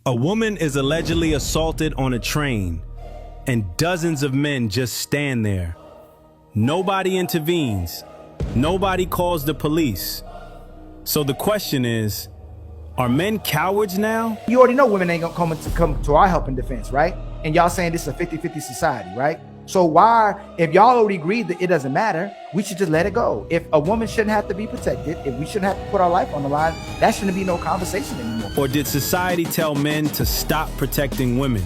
A woman is allegedly assaulted on a train, and dozens of men just stand there. Nobody intervenes. Nobody calls the police. So the question is, are men cowards now? You already know women ain't gonna come to our help and defense, right? And y'all saying this is a 50-50 society, right? So why, if y'all already agreed that it doesn't matter, we should just let it go. If a woman shouldn't have to be protected, if we shouldn't have to put our life on the line, that shouldn't be no conversation anymore. Or did society tell men to stop protecting women?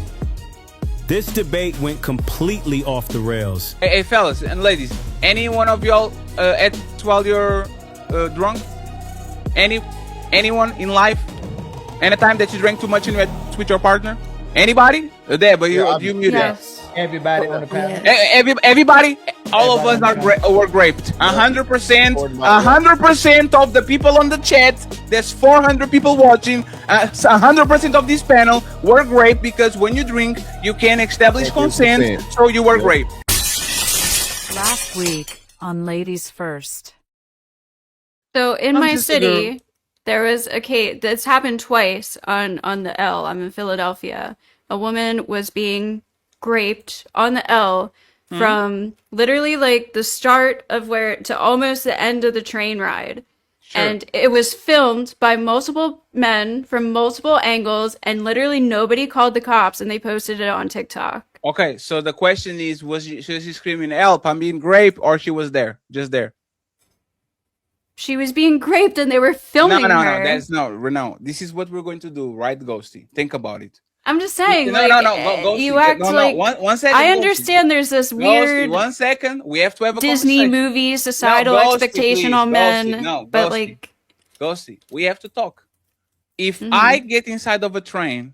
This debate went completely off the rails. Hey, fellas and ladies, any one of y'all at while you're drunk? Anyone in life? Anytime that you drank too much and you had with your partner? Anybody? There, but you muted. Yes. Everybody on the panel. Everybody, all of us were raped. 100%. 100% of the people on the chat. There's 400 people watching. 100% of this panel were raped because when you drink, you can establish consent. So you were raped. Last week on Ladies First. So in my city, there was a case that's happened twice on the L. I'm in Philadelphia. A woman was being raped on the L from literally like the start of where to almost the end of the train ride. Sure. And it was filmed by multiple men from multiple angles, and literally nobody called the cops, and they posted it on TikTok. Okay, so the question is, was she screaming help, I'm being raped, or she was there, just there? She was being raped and they were filming her. No, that's no. This is what we're going to do, right, Ghosty? Think about it. I'm just saying, No, Ghosty, you act like... One second, I understand there's this weird... Ghosty, 1 second, we have to have a Disney movie, societal expectation on men, but like... Ghosty, we have to talk. If I get inside of a train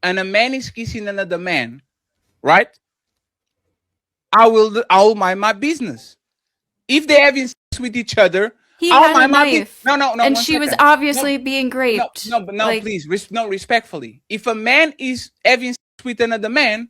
and a man is kissing another man, right? I'll mind my business. If they having sex with each other, he had a knife. No. And she was obviously being raped. No, like, please, respectfully. If a man is having sex with another man,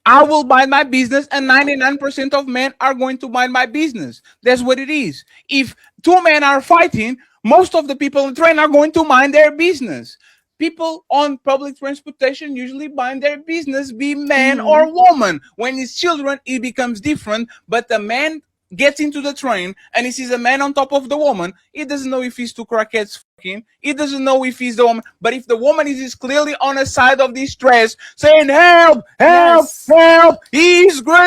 I will mind my business, and 99% of men are going to mind my business. That's what it is. If two men are fighting, most of the people on the train are going to mind their business. People on public transportation usually mind their business, be man or woman. When it's children, it becomes different, but the man gets into the train and he sees a man on top of the woman. He doesn't know if he's two crackheads fucking. He doesn't know if he's the woman. But if the woman is clearly on the side of this dress saying, help, help, help, he's great.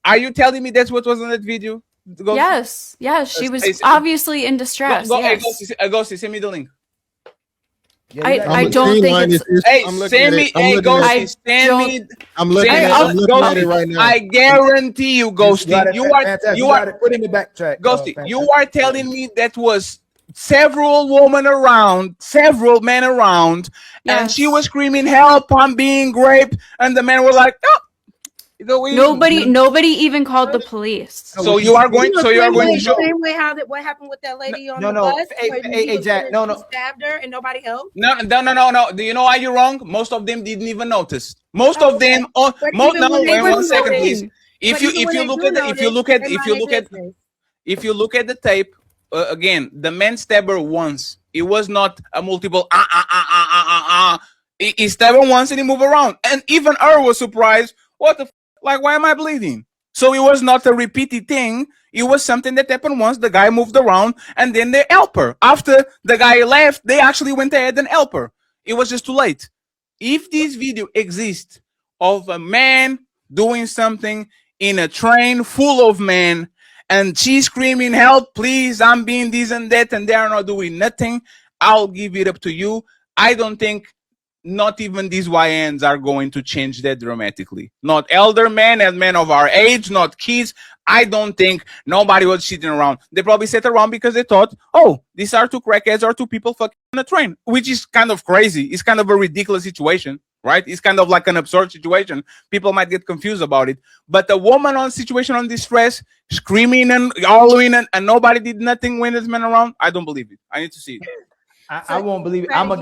Are you telling me that's what was on that video? Yes, she was obviously in distress. Ghosty, send me the link. I don't think it's... I'm looking at it right now. I guarantee you, Ghosty, you are put in the backtrack. Ghosty, you are telling me that was several men around, and she was screaming, help, I'm being raped, and the men were like, oh. Nobody even called the police. So you are going to show same way what happened with that lady on the bus? Hey, Jack, stabbed her and nobody helped. No. Do you know why you're wrong? Most of them didn't even notice. Most of them. Wait 1 second, please. If you look at the tape, again, the man stabbed her once. It was not a multiple. He stabbed her once and he moved around, and even her was surprised. What the? Like, why am I bleeding? So it was not a repeated thing. It was something that happened once. The guy moved around, and then they help her. After the guy left, they actually went ahead and help her. It was just too late. If this video exists of a man doing something in a train full of men, and she's screaming, help, please, I'm being this and that, and they are not doing nothing, I'll give it up to you. I don't think not even these YNs are going to change that dramatically. Not elder men and men of our age, not kids. I don't think nobody was sitting around. They probably sat around because they thought, oh, these are two crackheads or two people fucking on a train, which is kind of crazy. It's kind of a ridiculous situation, right? It's kind of like an absurd situation. People might get confused about it. But the woman on situation on distress, screaming and hollering, and nobody did nothing when there's men around, I don't believe it. I need to see it. I won't believe it. I'll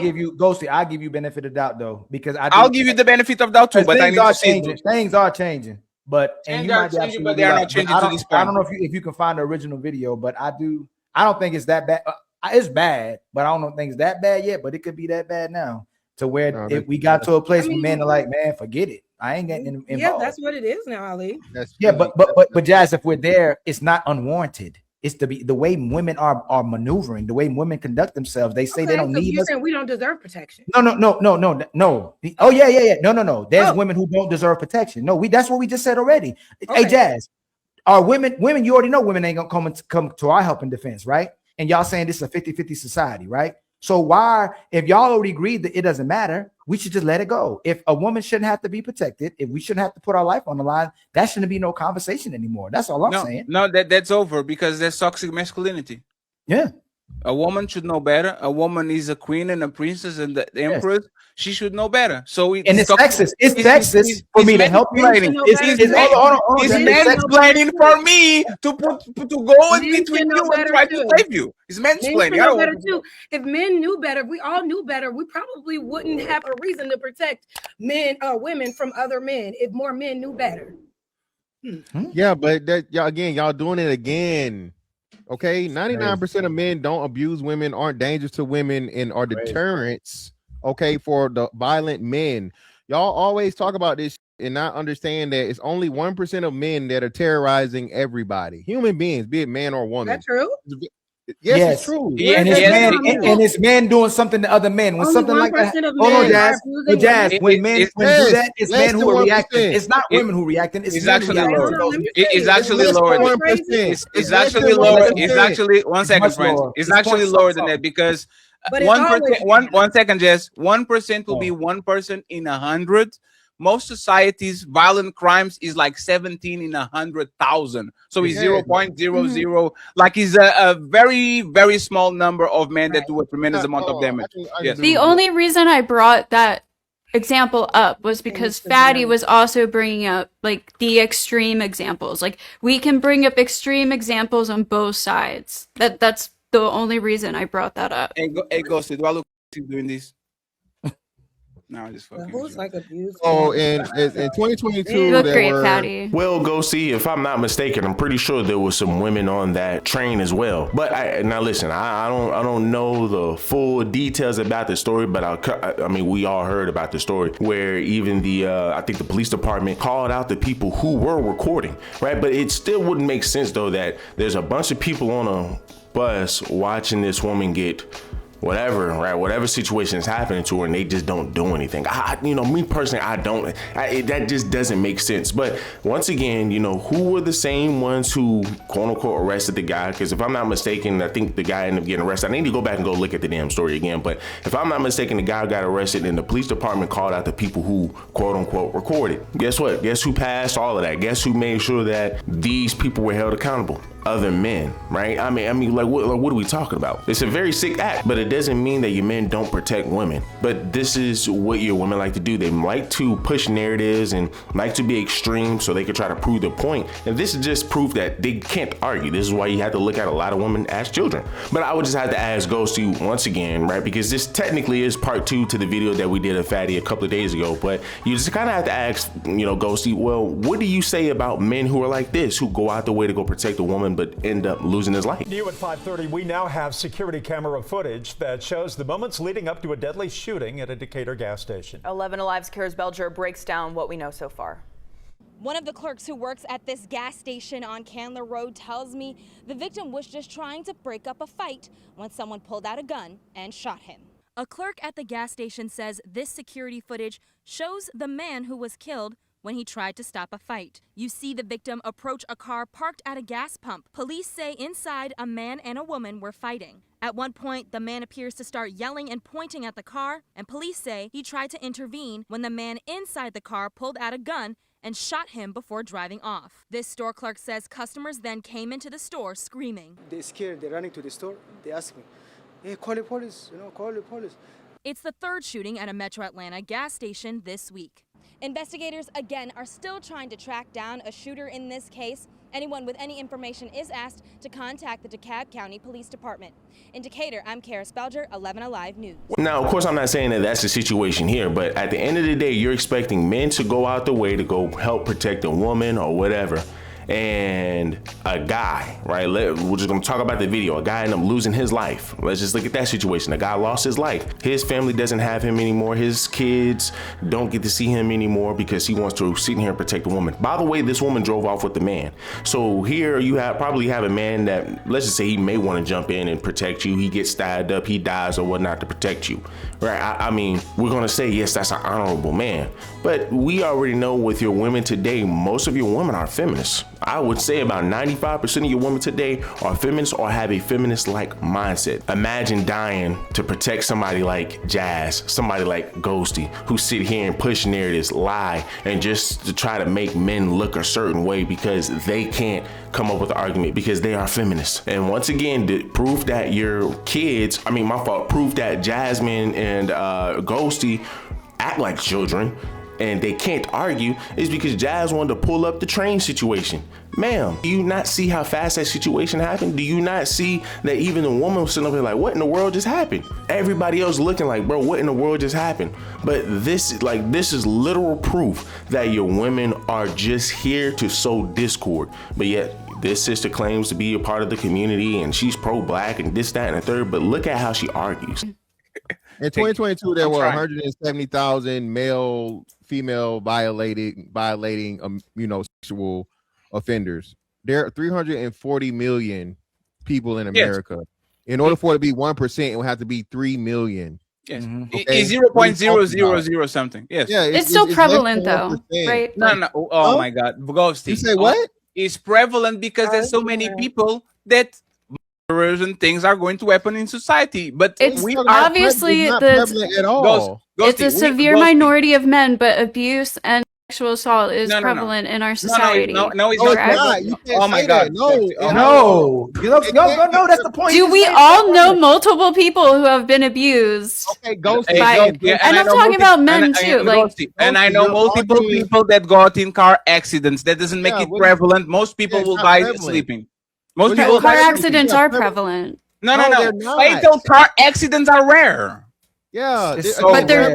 give you Ghosty. I'll give you benefit of doubt though, because I'll give you the benefit of doubt too. But things are changing. Things are changing, but and you might be absolutely but they are not changing to this point. I don't know if you can find the original video, but I don't think it's that bad. It's bad, but I don't think it's that bad yet. But it could be that bad now, to where if we got to a place where men are like, man, forget it. I ain't getting involved. Yeah, that's what it is now, Ali. But Jazz, if we're there, it's not unwarranted. It's the way women are maneuvering, the way women conduct themselves. They say they don't need us. Saying we don't deserve protection. No. Oh yeah. No. There's women who don't deserve protection. No, that's what we just said already. Okay. Hey, Jazz, are women, you already know women ain't gonna come to our help and defense, right? And y'all saying this is a 50-50 society, right? So why, if y'all already agreed that it doesn't matter, we should just let it go. If a woman shouldn't have to be protected, if we shouldn't have to put our life on the line, that shouldn't be no conversation anymore. That's all I'm saying. No, that's over because there's toxic masculinity. Yeah. A woman should know better. A woman is a queen and a princess and the empress. She should know better. So it's sexist. It's sexist for me to help you. It's mansplaining for me to go in between you and try to save you. It's mansplaining. If men knew better, if we all knew better, we probably wouldn't have a reason to protect women from other men. If more men knew better. Yeah, but y'all doing it again. Okay, 99% of men don't abuse women, aren't dangerous to women, and are deterrents. Okay, for the violent men. Y'all always talk about this and not understand that it's only 1% of men that are terrorizing everybody. Human beings, be it man or woman. That's true. Yes, it's true. And it's men doing something to other men. When something like that, Jazz, when men do that, it's men who are reacting. It's not women who are reacting. It's actually lower. It's actually lower. It's actually lower. It's actually 1 second, friends. It's actually lower than that because 1%. 1 second, Jess. 1% will be 1 person in 100. Most societies, violent crimes is like 17 in 100,000. So it's 0.00. Like it's a very, very small number of men that do a tremendous amount of damage. Yes. The only reason I brought that example up was because Fatty was also bringing up like the extreme examples. Like we can bring up extreme examples on both sides. That's the only reason I brought that up. Hey, Ghosty, do I look doing this? No, I just fucking. Who's like abused? Oh, in 2022, you look great, Fatty. Well, go see. If I'm not mistaken, I'm pretty sure there was some women on that train as well. But now listen, I don't know the full details about the story, but I mean, we all heard about the story where even I think the police department called out the people who were recording, right? But it still wouldn't make sense though that there's a bunch of people on a bus watching this woman get whatever, right? Whatever situation is happening to her, and they just don't do anything. Me personally, that just doesn't make sense. But once again, who were the same ones who quote unquote arrested the guy? Because if I'm not mistaken, I think the guy ended up getting arrested. I need to go back and go look at the damn story again. But if I'm not mistaken, the guy got arrested and the police department called out the people who quote unquote recorded. Guess what? Guess who passed all of that? Guess who made sure that these people were held accountable? Other men, right? I mean, what are we talking about? It's a very sick act, but it doesn't mean that your men don't protect women. But this is what your women like to do. They like to push narratives and like to be extreme so they can try to prove their point. And this is just proof that they can't argue. This is why you have to look at a lot of women as children. But I would just have to ask Ghosty once again, right? Because this technically is part 2 to the video that we did of Fatty a couple of days ago. But you just kind of have to ask, Ghosty, well, what do you say about men who are like this, who go out the way to go protect a woman but end up losing his life? New at 5:30, we now have security camera footage that shows the moments leading up to a deadly shooting at a Decatur gas station. 11 Alive's Karis Belger breaks down what we know so far. One of the clerks who works at this gas station on Candler Road tells me the victim was just trying to break up a fight when someone pulled out a gun and shot him. A clerk at the gas station says this security footage shows the man who was killed when he tried to stop a fight. You see the victim approach a car parked at a gas pump. Police say inside a man and a woman were fighting. At one point, the man appears to start yelling and pointing at the car, and police say he tried to intervene when the man inside the car pulled out a gun and shot him before driving off. This store clerk says customers then came into the store screaming. They're scared, they're running to the store. They ask me, hey, call the police, call the police. It's the third shooting at a Metro Atlanta gas station this week. Investigators, again, are still trying to track down a shooter in this case. Anyone with any information is asked to contact the DeKalb County Police Department. In Decatur, I'm Karis Belger, 11 Alive News. Now, of course, I'm not saying that that's the situation here, but at the end of the day, you're expecting men to go out the way to go help protect a woman or whatever. and a guy, right? We're just gonna talk about the video. A guy ended up losing his life. Let's just look at that situation. A guy lost his life. His family doesn't have him anymore. His kids don't get to see him anymore because he wants to sit here and protect the woman. By the way, this woman drove off with the man. So here you probably have a man that, let's just say he may want to jump in and protect you. He gets stabbed up, he dies or whatnot to protect you, right? I mean, we're gonna say, yes, that's an honorable man. But we already know with your women today, most of your women are feminists. I would say about 95% of your women today are feminists or have a feminist-like mindset. Imagine dying to protect somebody like Jazz, somebody like Ghosty, who sit here and push narratives, lie, and just to try to make men look a certain way because they can't come up with an argument because they are feminists. And once again, proof that your kids, proof that Jasmine and Ghosty act like children and they can't argue is because Jazz wanted to pull up the train situation. Ma'am, do you not see how fast that situation happened? Do you not see that even the woman was sitting up here like, what in the world just happened? Everybody else looking like, bro, what in the world just happened? But this is literal proof that your women are just here to sow discord. But yet this sister claims to be a part of the community and she's pro-black and this, that, and the third, but look at how she argues. In 2022, there were 170,000 female violating sexual offenders. There are 340 million people in America. Yes. In order for it to be 1%, it would have to be 3 million. Yes, okay? 0.000 something. Yes, yeah, it's still prevalent though, right? No. Oh my God, Ghosty. You say what? It's prevalent because there's so many people that and things are going to happen in society, but it's obviously it's a severe minority of men, but abuse and sexual assault is prevalent in our society. No, it's not. Oh my God, no, that's the point. Do we all know multiple people who have been abused? Okay, Ghosty. And I'm talking about men too. And I know multiple people that got in car accidents. That doesn't make it prevalent. Most people will die sleeping. Most people car accidents are prevalent. No. Fatal car accidents are rare. Yeah, but they're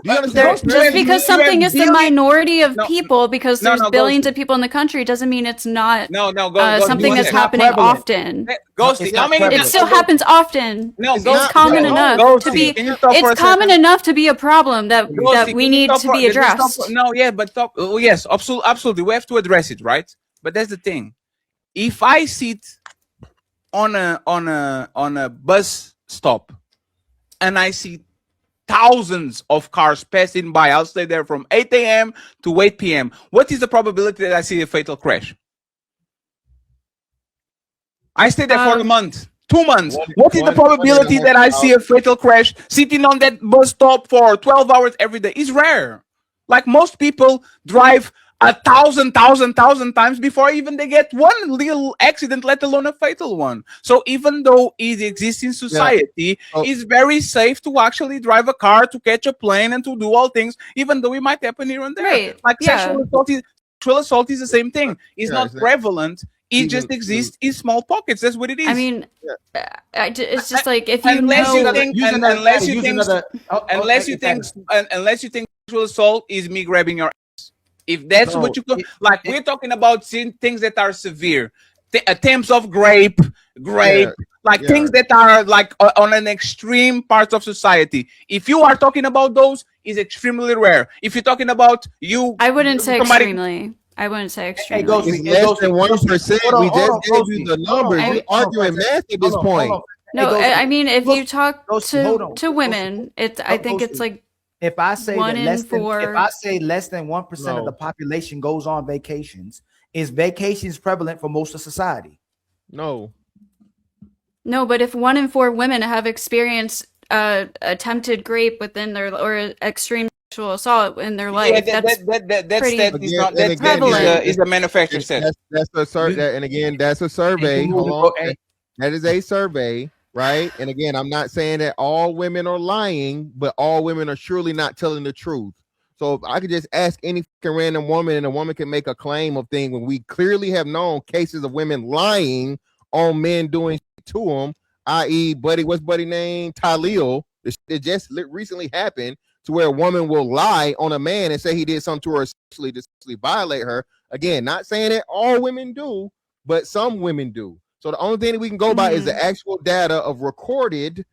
just because something is the minority of people, because there's billions of people in the country, doesn't mean it's not something that's happening often. It still happens often. It's common enough to be. It's common enough to be a problem that we need to be addressed. Yes, absolutely. We have to address it, right? But that's the thing. If I sit on a bus stop and I see thousands of cars passing by, I'll stay there from 8 a.m. to 8 p.m. What is the probability that I see a fatal crash? I stay there for a month, 2 months. What is the probability that I see a fatal crash sitting on that bus stop for 12 hours every day? It's rare. Like most people drive 1,000 times before even they get one little accident, let alone a fatal one. So even though it exists in society, it's very safe to actually drive a car, to catch a plane, and to do all things, even though it might happen here and there. Right. Like sexual assault is the same thing. It's not prevalent. It just exists in small pockets. That's what it is. I mean, it's just like if you unless you think sexual assault is me grabbing your. If that's what you like, we're talking about things that are severe, attempts of rape, things that are like on an extreme part of society. If you are talking about those, is extremely rare. If you're talking about I wouldn't say extremely. I wouldn't say extremely. It's less than 1%. We just gave you the numbers. We're arguing math at this point. No, I mean, if you talk to women, I think it's like. If I say less than 1% of the population goes on vacations, is vacations prevalent for most of society? No, but if 1 in 4 women have experienced attempted rape within their or extreme sexual assault in their life, that's prevalent. Is the manufacturer said that's a survey, and again, that's a survey. Hold on, that is a survey. Right. And again, I'm not saying that all women are lying, but all women are surely not telling the truth. So if I could just ask any random woman and a woman can make a claim of things when we clearly have known cases of women lying on men doing to them, i.e. what's Buddy name? Talil, It just recently happened to where a woman will lie on a man and say he did something to her sexually to sexually violate her. Again, not saying that all women do, but some women do. So the only thing that we can go by is the actual data of recorded,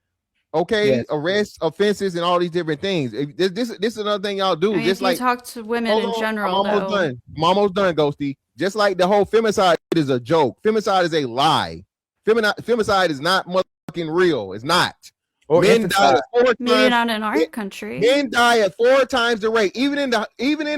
arrests, offenses, and all these different things. This is another thing y'all do. I mean, just if you like talk to women in general, I'm almost done, Ghosty. Just like the whole femicide is a joke. Femicide is a lie. Femicide is not motherfucking real. It's not. Or men die at 4 times. Maybe not in our country. Men die at 4 times the rate. Even in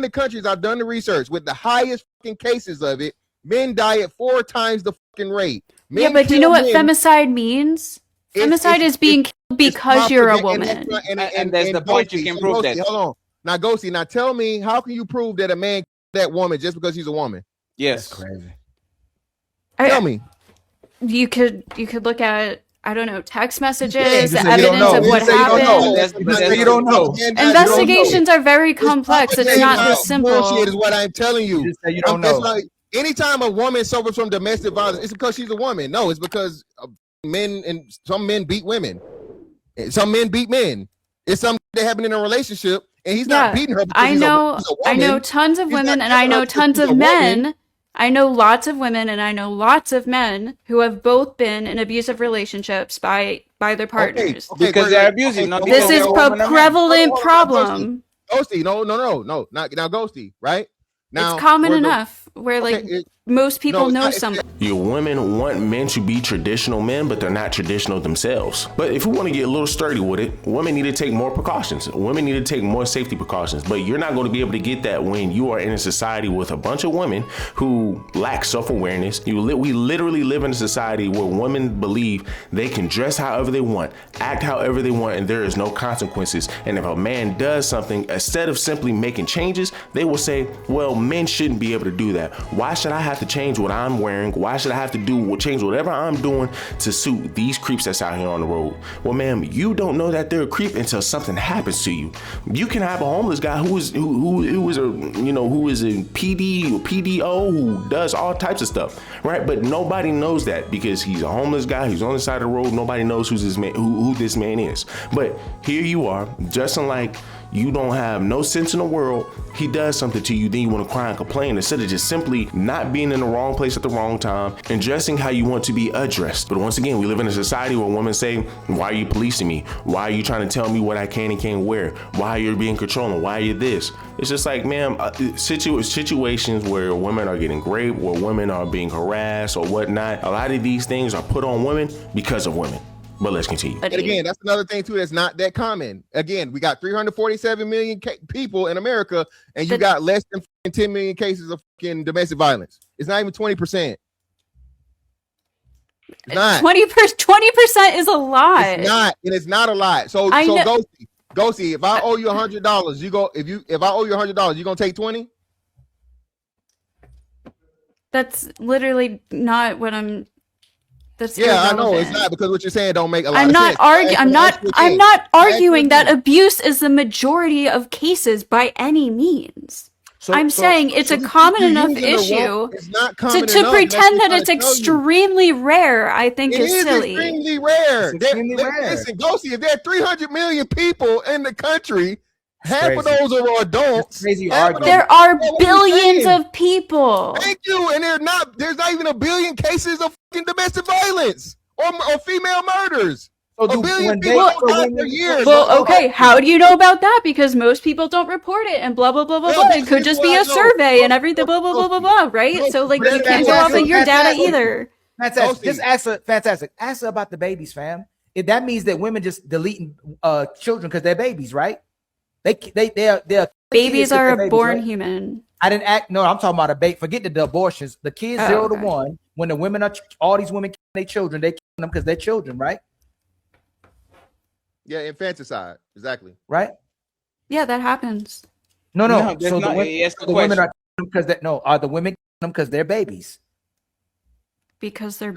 the countries I've done the research with the highest fucking cases of it, men die at 4 times the fucking rate. Men yeah, but do you know what femicide means? Femicide is being killed because you're a woman. And there's the point you can prove that. Hold on. Now, Ghosty, now tell me, how can you prove that a man killed that woman just because she's a woman? Yes. That's crazy. Tell me. You could look at, I don't know, text messages, Yeah, evidence of what happened. You don't know. Investigations are very complex. It's not this simple. Bullshit is what I'm telling you. You don't know. Like, anytime a woman suffers from domestic violence, it's because she's a woman. No, it's because men, and some men beat women. Some men beat men. It's something that happened in a relationship, and he's not beating her. I know tons of women, and I know tons of men. I know lots of women, and I know lots of men who have both been in abusive relationships by their partners. Because they're abusing. This is a prevalent problem. Ghosty, no, not now, Ghosty, right? Now it's common enough where most people know somebody. Your women want men to be traditional men, but they're not traditional themselves. But if we want to get a little sturdy with it, women need to take more precautions. Women need to take more safety precautions. But you're not going to be able to get that when you are in a society with a bunch of women who lack self-awareness. We literally live in a society where women believe they can dress however they want, act however they want, and there is no consequences. And if a man does something, instead of simply making changes, they will say, well, men shouldn't be able to do that. Why should I have to change what I'm wearing? Why should I have to change whatever I'm doing to suit these creeps that's out here on the road? Well, ma'am, you don't know that they're a creep until something happens to you. You can have a homeless guy who is a PD or PDO who does all types of stuff, right? But nobody knows that because he's a homeless guy. He's on the side of the road. Nobody knows who this man is. But here you are, dressing like you don't have no sense in the world. He does something to you, then you want to cry and complain instead of just simply not being in the wrong place at the wrong time and dressing how you want to be addressed. But once again, we live in a society where women say, why are you policing me? Why are you trying to tell me what I can and can't wear? Why are you being controlling? Why are you this? It's just like, ma'am, situations where women are getting raped, where women are being harassed or whatnot, a lot of these things are put on women because of women. But let's continue. And again, that's another thing too that's not that common. Again, we got 347 million people in America, and you got less than 10 million cases of fucking domestic violence. It's not even 20%. It's not 20% is a lot. It's not, and it's not a lot. So Ghosty, if I owe you $100, you go. If I owe you $100, you gonna take 20? That's literally not what I'm. That's I know it's not, because what you're saying don't make a lot I'm of not sense. I'm not arguing that abuse is the majority of cases by any means. I'm saying it's a common enough issue to pretend that it's extremely rare. I think is silly. Extremely rare. Listen, Ghosty, if there are 300 million people in the country, half of those are adults. There are billions of people. Thank you. And there's not even a billion cases of fucking domestic violence or female murders. So a billion people per year. Well, okay. How do you know about that? Because most people don't report it and blah, blah, blah, blah, blah. It could just be a survey and everything, blah, blah, blah, blah, blah, right? So, like, you can't go off of your data either. Fantastic. Just ask her, fantastic. Ask her about the babies, fam. That means that women just deleting children because they're babies, right? They're babies are a born human. I didn't act. No, I'm talking about a baby. Forget the abortions. The kids 0 to 1. When the women are, all these women kill their children, they kill them because they're children, right? Yeah, infanticide, exactly. Right? Yeah, that happens. No. So the women are because are the women killing them because they're babies? Because they're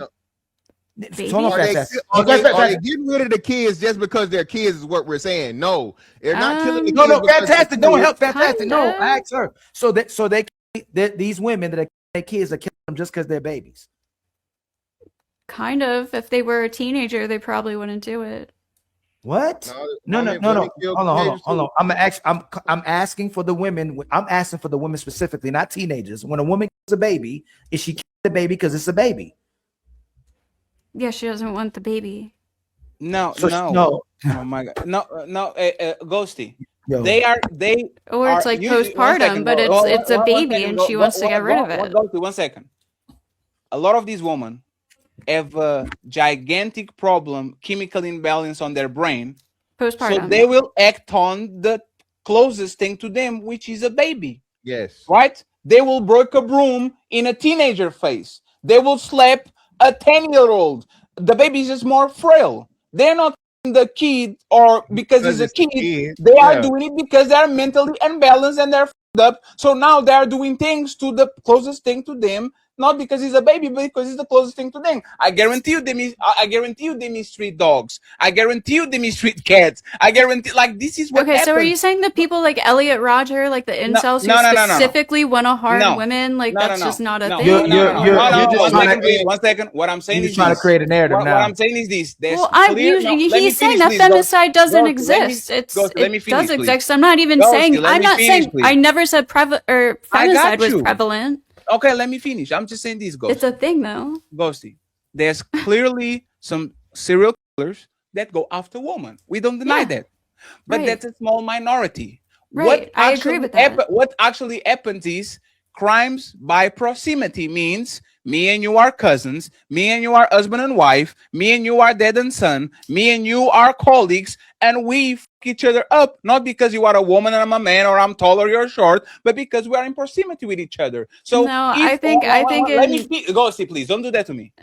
babies. Are they getting rid of the kids just because they're kids? Is what we're saying. No, they're not killing the kids. No, fantastic. Don't help. Fantastic. No, I asked her. So these women that are their kids are killing them just because they're babies. Kind of. If they were a teenager, they probably wouldn't do it. What? No. women kill Hold teenagers on. too. I'm asking for the women. I'm asking for the women specifically, not teenagers. When a woman kills a baby, is she killing the baby because it's a baby? Yeah, she doesn't want the baby. No. No. Oh my God. No. Ghosty. Yo. Or it's like postpartum, but it's a baby and she wants to get rid of it. Ghosty, 1 second. A lot of these women have a gigantic problem, chemical imbalance on their brain. Postpartum. So they will act on the closest thing to them, which is a baby. Yes. Right? They will break a broom in a teenager face. They will slap a 10-year-old. The baby is just more frail. They're not the kid or because he's a kid. They are doing it because they're mentally unbalanced and they're f***ed up. So now they are doing things to the closest thing to them, not because he's a baby, but because it's the closest thing to them. I guarantee you they mistreat dogs. I guarantee you they mistreat cats. I guarantee, like, this is what Okay, happens. so are you saying that people like Elliot Rodger, like the incels who specifically want to harm women, like that's just not a thing? One second. What I'm saying is trying to create a narrative now. What I'm saying is this. Well, he's saying that femicide doesn't exist. It does exist. I'm not even saying. I never said femicide was prevalent. Okay, let me finish. I'm just saying this, Ghosty. It's a thing, though. Ghosty, there's clearly some serial killers that go after women. We don't deny that. But that's a small minority. Right, I agree with that. What actually happens is crimes by proximity means me and you are cousins, me and you are husband and wife, me and you are dad and son, me and you are colleagues, and we f each other up, not because you are a woman and I'm a man, or I'm tall or you're short, but because we are in proximity with each other. So no, I think let me speak. Ghosty, please don't do that to me.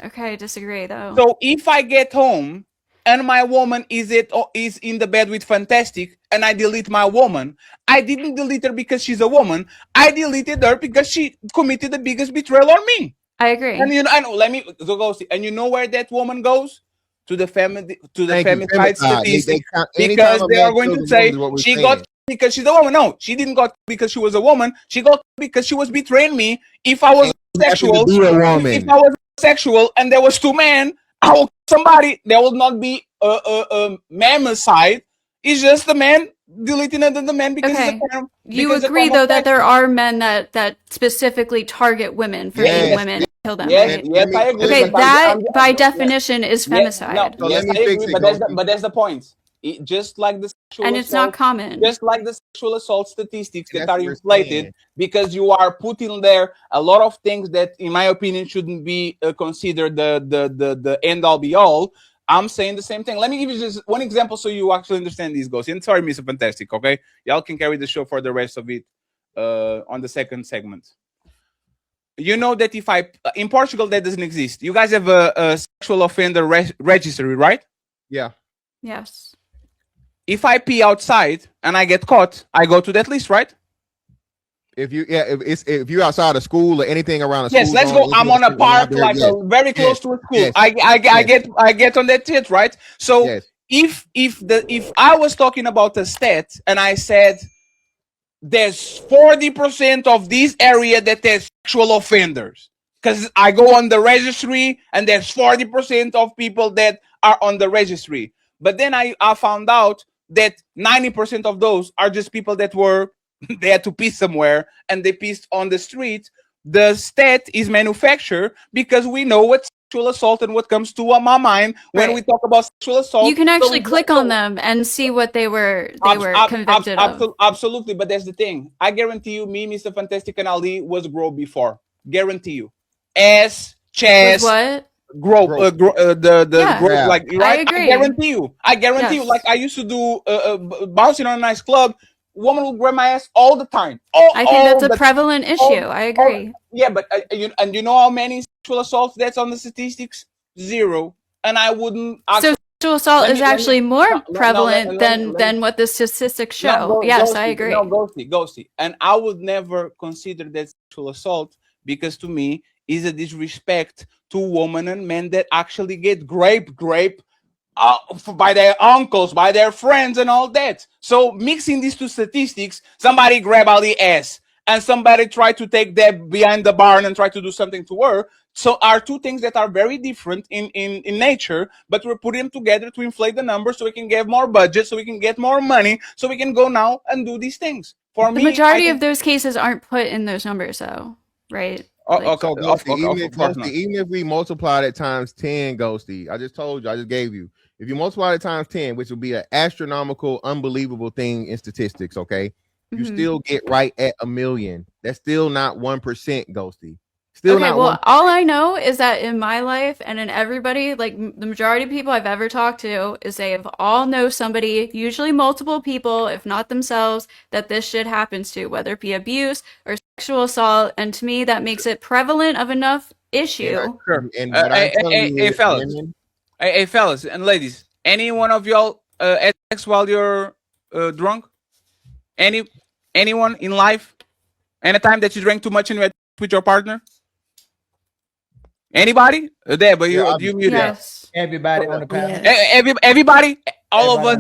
Okay, I disagree though. So if I get home and my woman is in the bed with Fantastic, and I delete my woman, I didn't delete her because she's a woman. I deleted her because she committed the biggest betrayal on me. I agree. And and you know where that woman goes? To the femicide statistics, because they are going to say she got because she's a woman. No, she didn't got because she was a woman. She got because she was betraying me. If I was sexual, if I was sexual, and there was two men, I will somebody. There will not be a femicide. It's just the man deleting the man because you agree though that there are men that specifically target women for being women and kill them, right? Yes, I agree. Okay, that by definition is femicide. No, yes, I agree, but that's the point. Just like the sexual and it's not common. Just like the sexual assault statistics that are inflated because you are putting there a lot of things that, in my opinion, shouldn't be considered the end all be all. I'm saying the same thing. Let me give you just one example so you actually understand these goals. And sorry, Mr. Fantastic, okay? Y'all can carry the show for the rest of it on the second segment. You know that if in Portugal, that doesn't exist. You guys have a sexual offender registry, right? Yeah. Yes. If I pee outside and I get caught, I go to that list, right? If you're outside of school or anything around a school. Yes, let's go. I'm on a park, like very close to a school. Yes. I get on that shit, right? So if I was talking about a stat and I said there's 40% of this area that there's sexual offenders, because I go on the registry and there's 40% of people that are on the registry. But then I found out that 90% of those are just people that they had to pee somewhere and they pissed on the street. The stat is manufactured because we know what sexual assault and what comes to my mind when we talk about sexual assault. You can actually click on them and see what they were convicted of. Absolutely, but that's the thing. I guarantee you, me, Mr. Fantastic, and Ali was grow before. Guarantee you. Ass, chest, what? Grow, growth, like right? I agree. I guarantee you. Like I used to do bouncing on a nice club. Woman will grab my ass all the time. I think that's a prevalent issue. I agree. Yeah, but you know how many sexual assaults that's on the statistics? 0. And I wouldn't. So sexual assault is actually more prevalent than what the statistics show. Yes, I agree. No, ghosty. And I would never consider that sexual assault because to me is a disrespect to women and men that actually get raped by their uncles, by their friends and all that. So mixing these two statistics, somebody grab Ali's ass. and somebody try to take that behind the barn and try to do something to her. So are two things that are very different in nature, but we're putting them together to inflate the numbers so we can get more budget, so we can get more money, so we can go now and do these things. For The me, majority of those cases aren't put in those numbers, though, right? So Ghosty, even if we multiply that times 10, Ghosty, I just told you, I just gave you. If you multiply it times 10, which would be an astronomical, unbelievable thing in statistics, okay? You still get right at 1 million. That's still not 1%, Ghosty. Still okay, not well, 1%. all I know is that in my life and in everybody, like the majority of people I've ever talked to, is they have all know somebody, usually multiple people, if not themselves, that this shit happens to, whether it be abuse or sexual assault. And to me, that makes it prevalent of enough issue. Hey, fellas and ladies, any one of y'all sex while you're drunk? Anyone in life? Anytime that you drank too much and you had with your partner? Anybody? There, but you muted. Yes. Everybody on the panel. Everybody. All of us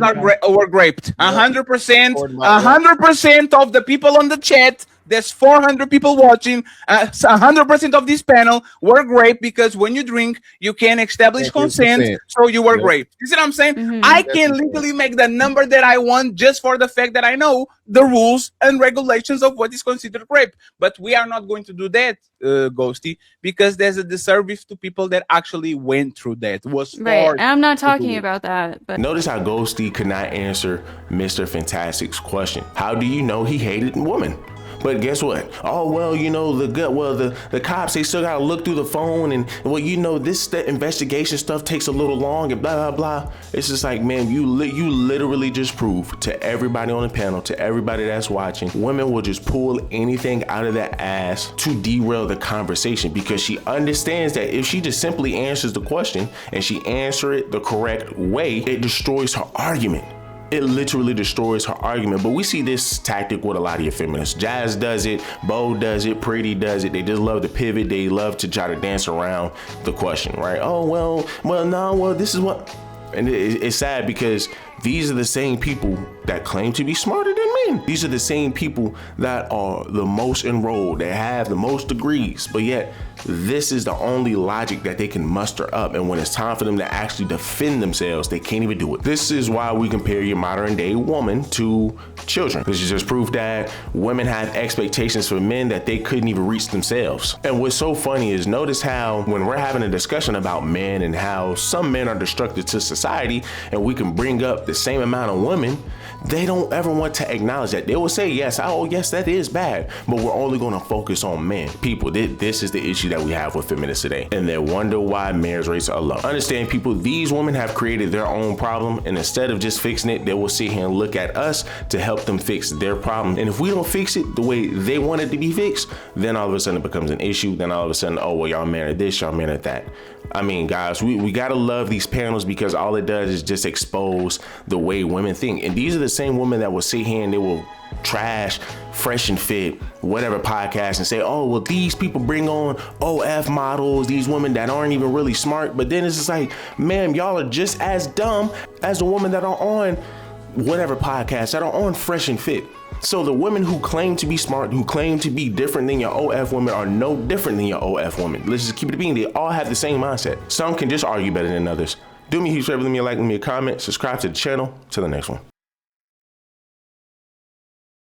were raped. 100%. 100% of the people on the chat. There's 400 people watching. 100% of this panel were raped because when you drink, you can establish consent. So you were raped. You see what I'm saying? I can legally make the number that I want just for the fact that I know the rules and regulations of what is considered rape. But we are not going to do that, Ghosty, because there's a disservice to people that actually went through that. Was right. And I'm not talking about that. But notice how Ghosty could not answer Mr. Fantastic's question. How do you know he hated women? But guess what? Oh, well, you know, the cops, they still got to look through the phone and, well, you know, the investigation stuff takes a little long and blah, blah, blah. It's just like, man, you literally just proved to everybody on the panel, to everybody that's watching, women will just pull anything out of that ass to derail the conversation because she understands that if she just simply answers the question and she answers it the correct way, it destroys her argument. It literally destroys her argument. But we see this tactic with a lot of your feminists. Jazz does it, Bo does it, Pretty does it. They just love to pivot. They love to try to dance around the question, right? Oh, well, this is what. And it's sad because these are the same people that claim to be smarter than men. These are the same people that are the most enrolled, that have the most degrees, but yet this is the only logic that they can muster up. And when it's time for them to actually defend themselves, they can't even do it. This is why we compare your modern day woman to children. This is just proof that women have expectations for men that they couldn't even reach themselves. And what's so funny is notice how when we're having a discussion about men and how some men are destructive to society and we can bring up the same amount of women, they don't ever want to acknowledge that. They will say, yes, oh, yes, that is bad, but we're only going to focus on men. People, this is the issue that we have with feminists today, and they wonder why marriage rates are low. Understand, people, these women have created their own problem, and instead of just fixing it, they will sit here and look at us to help them fix their problem. And if we don't fix it the way they want it to be fixed, then all of a sudden it becomes an issue. Then all of a sudden, oh, well, y'all married this, y'all married that. I mean, guys, we gotta love these panels because all it does is just expose the way women think. And these are the same women that will sit here and they will trash Fresh and Fit, whatever podcast, and say, oh, well, these people bring on OF models, these women that aren't even really smart. But then it's just like, ma'am, y'all are just as dumb as the women that are on whatever podcast, that are on Fresh and Fit. So the women who claim to be smart, who claim to be different than your OF women are no different than your OF women. Let's just keep it being. They all have the same mindset. Some can just argue better than others. Do me a huge favor, leave me a like, leave me a comment, subscribe to the channel. Till the next one.